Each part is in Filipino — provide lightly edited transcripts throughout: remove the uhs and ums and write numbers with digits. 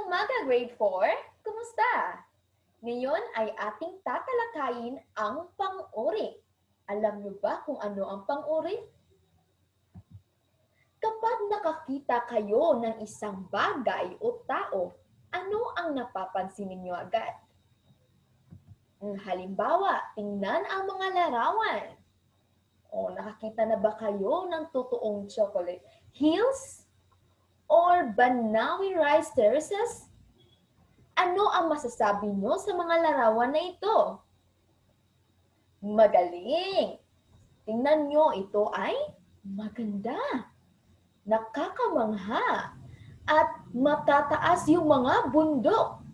umaga, Grade 4! Kumusta? Ngayon ay ating tatalakayin ang pang-uri. Alam niyo ba kung ano ang pang-uri? Kapag nakakita kayo ng isang bagay o tao, ano ang napapansin ninyo agad? Halimbawa, tingnan ang mga larawan. O nakakita na ba kayo ng totoong chocolate hills or Banawi rice terraces? Ano ang masasabi nyo sa mga larawan na ito? Magaling! Tingnan nyo, ito ay maganda, nakakamangha, at matataas yung mga bundok.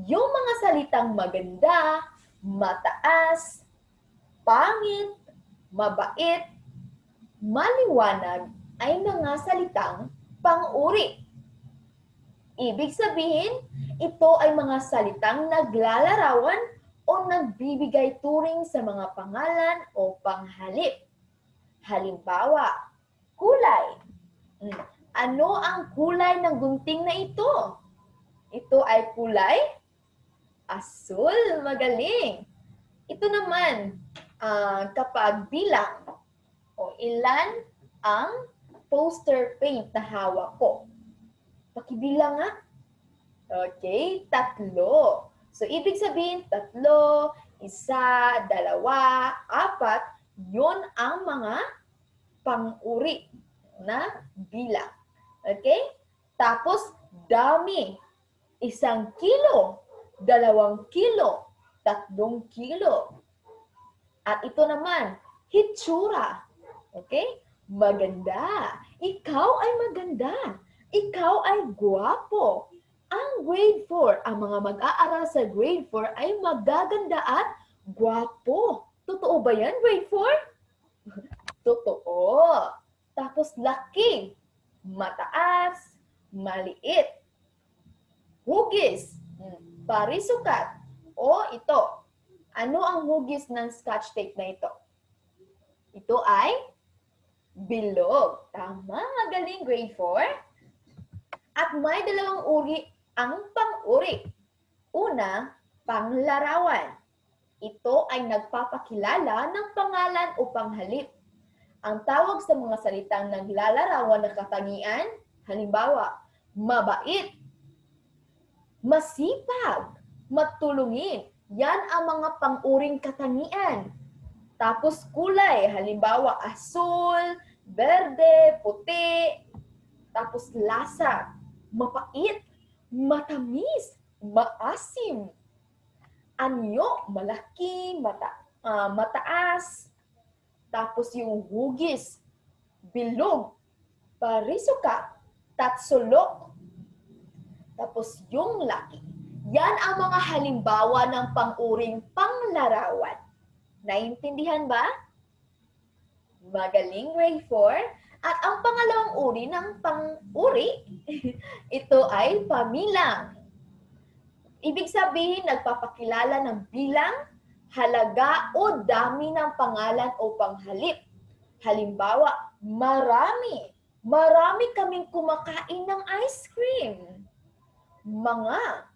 Yung mga salitang maganda, mataas, pangit, mabait, maliwanag ay mga salitang pang-uri. Ibig sabihin, ito ay mga salitang naglalarawan o nagbibigay turing sa mga pangalan o panghalip. Halimbawa, kulay. Ano ang kulay ng gunting na ito? Ito ay kulay asul. Magaling. Ito naman, kapag bilang o ilan ang poster paint na hawak ko. Pakibilang nga. Okay, 3. So, ibig sabihin, 3, 1, 2, 4, yun ang mga pang-uri na bilang. Okay? Tapos, dami. 1 kilo, 2 kilo, 3 kilo. At ito naman, hitsura. Okay? Maganda. Ikaw ay maganda. Ikaw ay guwapo. Ang grade 4, ang mga mag-aaral sa grade 4 ay magaganda at guwapo. Totoo ba yan, grade 4? Totoo. Tapos laki, mataas, maliit, hugis, parisukat, o ito. Ano ang hugis ng scotch tape na ito? Ito ay bilog. Tama, magaling, grade 4. At may 2 uri ang pang-uri. Una, panglarawan. Ito ay nagpapakilala ng pangalan o panghalip. Ang tawag sa mga salitang naglalarawan ng katangian, halimbawa, mabait, masipag, matulungin. Yan ang mga pang-uring katangian. Tapos kulay, halimbawa, asul, berde, puti. Tapos lasa, mapait, matamis, maasim. Anyo, malaki, mataas. Tapos yung hugis, bilog, parisukat, tatsulok. Tapos yung laki. Yan ang mga halimbawa ng pang-uring panglarawan. Naintindihan ba? Magaling, grade 4. At ang pangalawang uri ng pang-uri, ito ay pamilang. Ibig sabihin, nagpapakilala ng bilang, halaga o dami ng pangalan o panghalip. Halimbawa, marami. Marami kaming kumakain ng ice cream. Mga,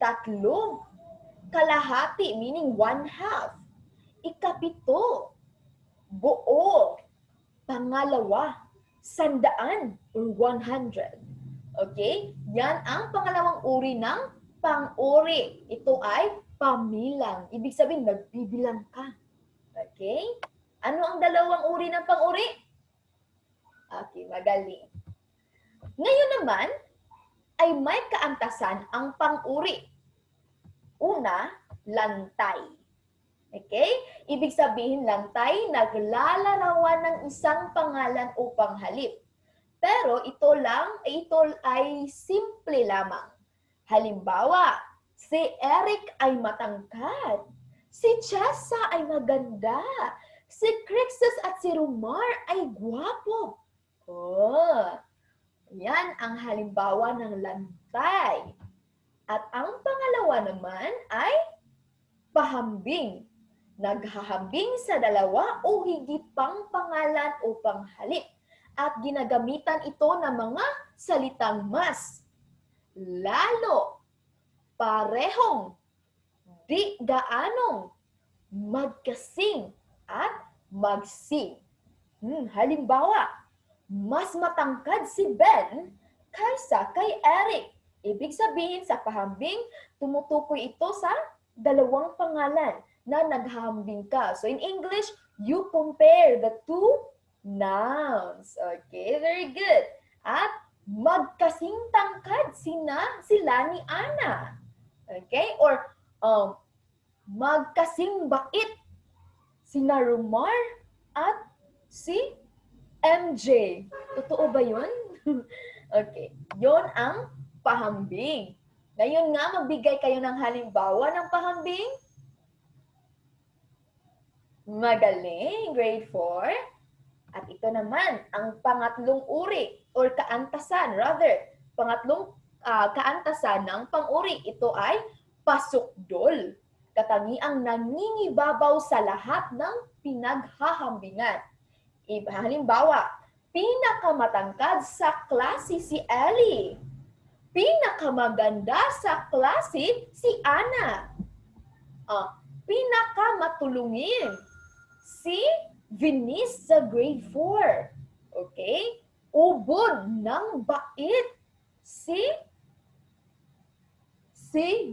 3, kalahati, meaning 1/2. 7, buo. Pangalawa, 100 or 100. Okay? Yan ang pangalawang uri ng pang-uri. Ito ay pamilang. Ibig sabihin, nagbibilang ka. Okay? Ano ang 2 uri ng pang-uri? Okay, magaling. Ngayon naman, ay may kaantasan ang pang-uri. Una, lantay. Okay? Ibig sabihin, lantay, naglalarawan ng isang pangalan o panghalip. Pero ito ay simple lamang. Halimbawa, si Eric ay matangkad. Si Chessa ay maganda. Si Crixus at si Rumar ay gwapo. Oh, yan ang halimbawa ng lantay. At ang pangalawa naman ay pahambing. Naghahambing sa 2 o higit pang pangalan o panghalip. At ginagamitan ito ng mga salitang mas, lalo, parehong, di gaanong, magkasing, at magsing. Halimbawa, mas matangkad si Ben kaysa kay Eric. Ibig sabihin sa pahambing, tumutukoy ito sa dalawang pangalan na naghahambing ka. So in English, you compare the two nouns. Okay, very good. At magkasing tangkad sila ni Ana. Okay? Or magkasing bait sina Rumar at si MJ. Totoo ba yun? Okay. Yun ang pahambing. Ngayon nga, magbigay kayo ng halimbawa ng pahambing. Magaling. Grade 4. At ito naman, ang pangatlong uri or kaantasan, rather, pangatlong kaantasan ng pang-uri. Ito ay pasukdol. Katangiang nangingibabaw sa lahat ng pinaghahambingan. Halimbawa, pinakamatangkad sa klase si Ellie. Pinakamaganda sa klase si Ana. Pinakamatulungin si Venice sa grade 4. Okay? Ubod ng bait si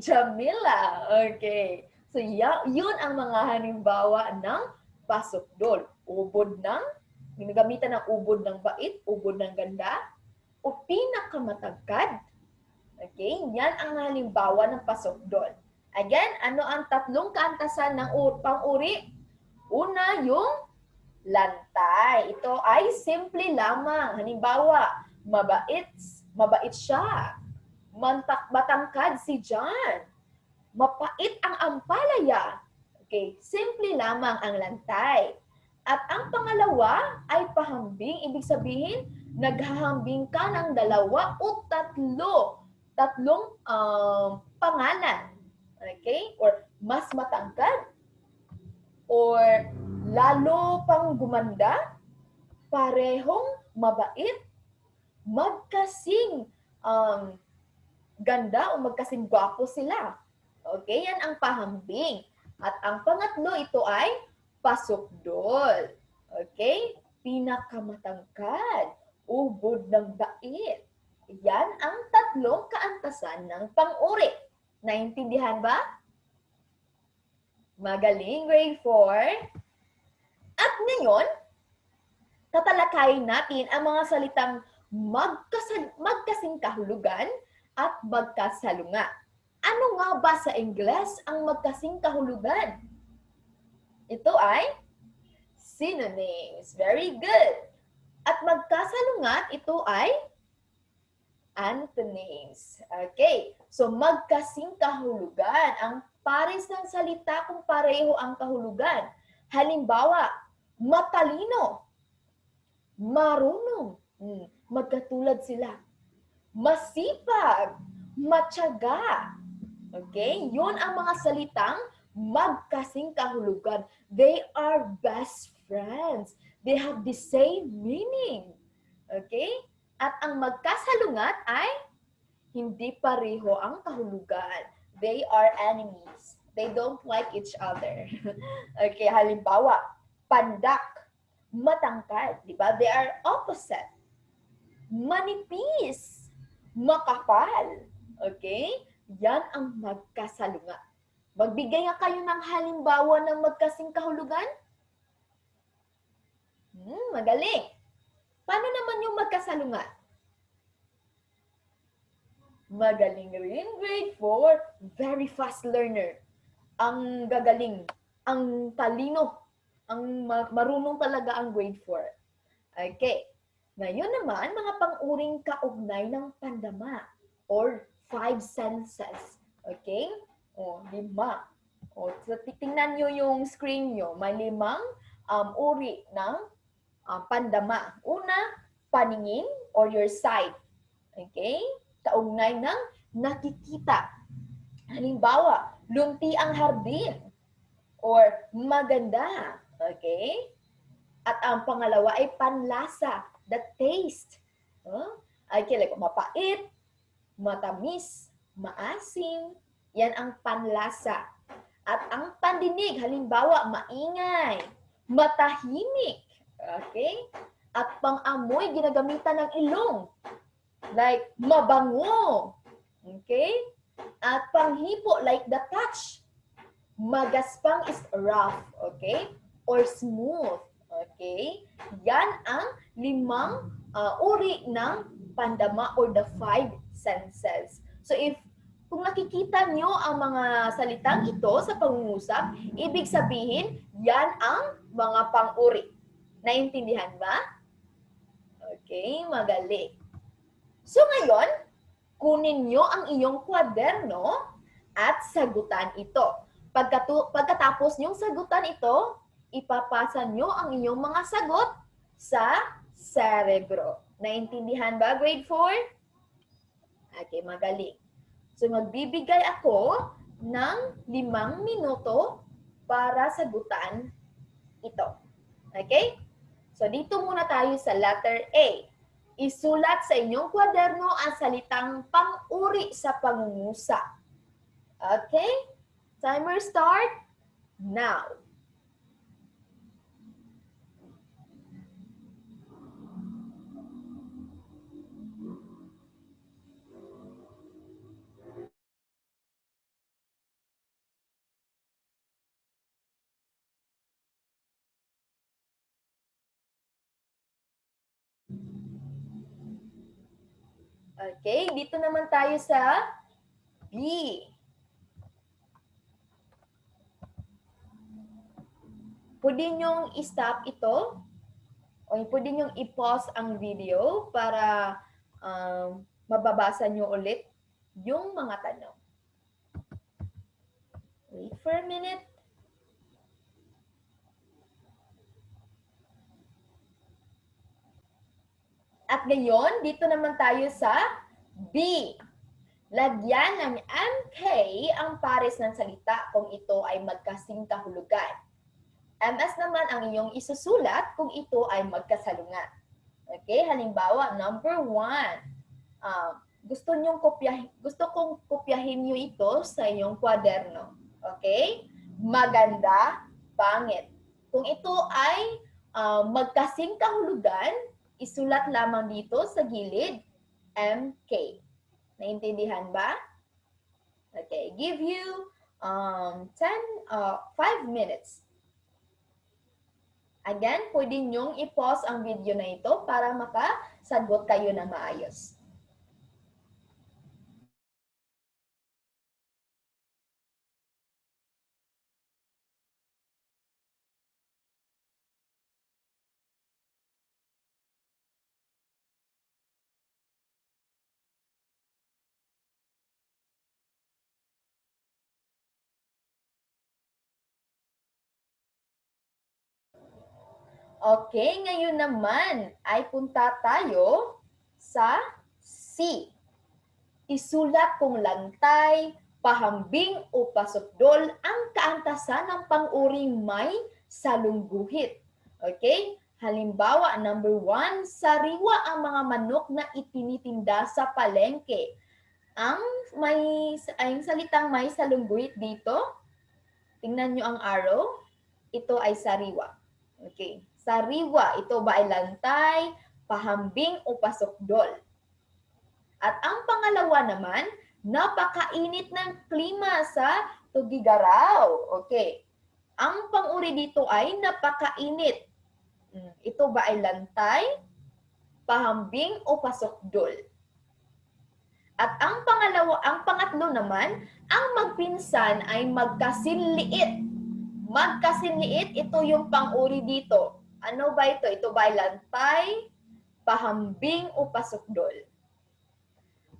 Jamila. Okay. So, yun ang mga halimbawa ng pasukdol. Ubod ng, ginagamitan ng ubod ng bait, ubod ng ganda, o pinakamatagkad. Okay? Yan ang halimbawa ng pasukdol. Again, ano ang tatlong kaantasan ng pang-uri? Una, yung lantay. Ito ay simple lamang. Halimbawa, mabait siya. Matangkad si John. Mapait ang ampalaya. Okay, simple lamang ang lantay. At ang pangalawa ay pahambing. Ibig sabihin, naghahambing ka ng dalawa o tatlong pangalan. Okay? Or mas matangkad. Or lalo pang gumanda. Parehong mabait. Magkasing ganda o magkasing gwapo sila. Okay? Yan ang pahambing. At ang pangatlo, ito ay pasukdol. Okay? Pinakamatangkad. Ubod ng bait. Yan ang tatlong kaantasan ng pang-uri. Naintindihan ba? Magaling, grade 4. At ngayon, tatalakayin natin ang mga salitang magkasing kahulugan at magkasalunga. Ano nga ba sa Ingles ang magkasing kahulugan? Ito ay synonyms. Very good. At magkasalungat, ito ay antonyms. Okay. So, magkasing kahulugan. Ang pares ng salita kung pareho ang kahulugan. Halimbawa, matalino, marunong, magkatulad sila. Masipag, matyaga. Okay? Yun ang mga salitang magkasing kahulugan. They are best friends. They have the same meaning. Okay? At ang magkasalungat ay hindi pareho ang kahulugan. They are enemies. They don't like each other. Okay, halimbawa, pandak, matangkad, di ba? They are opposite. Manipis, makapal. Okay? Yan ang magkasalungat. Magbigay nga kayo ng halimbawa ng magkasing kahulugan? Magaling. Paano naman yung magkasalungat? Magaling rin, grade 4. Very fast learner. Ang gagaling, ang talino, ang marunong talaga ang grade 4. Okay. Ngayon naman, mga pang-uring kaugnay ng pandama or 5 senses. Okay? O, 5. O, so, tingnan nyo yung screen nyo. May 5 uri ng pandama. Una, paningin or your sight. Okay? Kaugnay ng nakikita. Halimbawa, lunti ang hardin or maganda. Okay? At ang pangalawa ay panlasa, the taste. Okay, like mapait, matamis, maasim, yan ang panlasa. At ang pandinig, halimbawa, maingay, matahimik, okay? At pang-amoy, ginagamitan ng ilong, like mabango, okay? At panghipo, like the touch. Magaspang is rough, okay? Or smooth, okay? Yan ang 5 uri ng pandama or the 5 senses. So if kung nakikita nyo ang mga salitang ito sa pangungusap, ibig sabihin, yan ang mga pang-uri. Naintindihan ba? Okay, magaling. So ngayon, kunin nyo ang iyong kwaderno at sagutan ito. Pagkatapos nyong sagutan ito, ipapasa nyo ang iyong mga sagot sa cerebro. Naintindihan ba, grade 4? Okay, magaling. So magbibigay ako ng 5 minuto para sagutan ito. Okay? So dito muna tayo sa letter A. Isulat sa inyong kwaderno ang salitang pang-uri sa pangungusap. Okay? Timer start now. Okay, dito naman tayo sa B. Pwede nyong i-stop ito o pwede nyong i-pause ang video para mababasa nyo ulit yung mga tanong. Wait for a minute. At ngayon, dito naman tayo sa B. Lagyan ng MK ang pares ng salita kung ito ay magkasing kahulugan. MS naman ang iyong isusulat kung ito ay magkasalungat. Okay, halimbawa, number 1. Gusto kong kopyahin nyo ito sa iyong kwaderno. Okay? Maganda, pangit. Kung ito ay magkasing kahulugan, isulat lamang dito sa gilid, MK. Naintindihan ba? Okay, give you 5 minutes. Again, pwede nyong i-pause ang video na ito para makasagot kayo na maayos. Okay, ngayon naman ay punta tayo sa C. Isulat kung lantay, pahambing o pasukdol ang kaantasan ng pang-uring may salungguhit. Okay? Halimbawa, number 1, sariwa ang mga manok na itinitinda sa palengke. Ang salitang may salungguhit dito, tingnan nyo ang arrow, ito ay sariwa. Okay. Sariwa, ito ba ay lantay, pahambing o pasukdol? At ang pangalawa naman, napakainit ng klima sa Tugigaraw. Okay. Ang pang-uri dito ay napakainit. Ito ba ay lantay, pahambing o pasukdol? At ang pangatlo naman, ang magpinsan ay magkasinliit. Magkasinliit, ito yung pang-uri dito. Ano ba ito? Ito ba ay lantay, pahambing o pasukdol?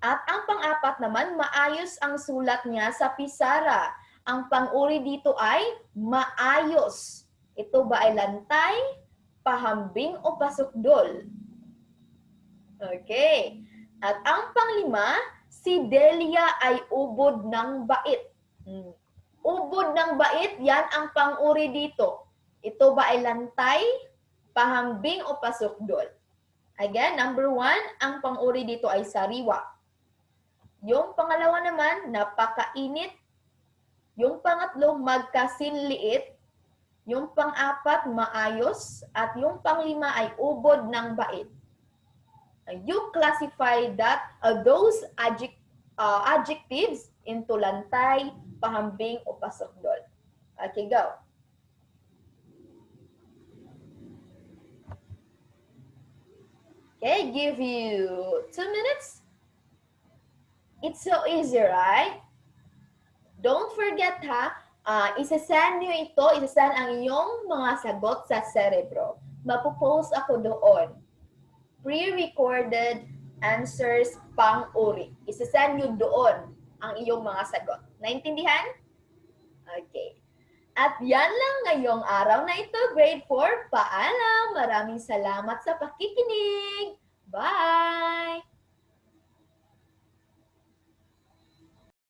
At ang pang-apat naman, maayos ang sulat niya sa pisara. Ang pang-uri dito ay maayos. Ito ba ay lantay, pahambing o pasukdol? Okay. At ang pang-5, si Delia ay ubod ng bait. Ubod ng bait, yan ang pang-uri dito. Ito ba ay lantay, pahambing o pasukdol? Again, number 1, ang pang-uri dito ay sariwa. Yung pangalawa naman, napakainit. Yung pangatlo, magkasinliit. Yung pang-apat, maayos. At yung panglima ay ubod ng bait. You classify those adjectives into lantay, pahambing, o pasukdol. Okay, go. Okay, give you 2 minutes. It's so easy, right? Don't forget ha, isasend nyo ito, isasend ang iyong mga sagot sa cerebro. Mapopost ako doon. Pre-recorded answers pang-uri. Isasend nyo doon ang iyong mga sagot. Naintindihan? Okay. At yan lang ngayong araw na ito, grade 4. Paalam! Maraming salamat sa pakikinig! Bye!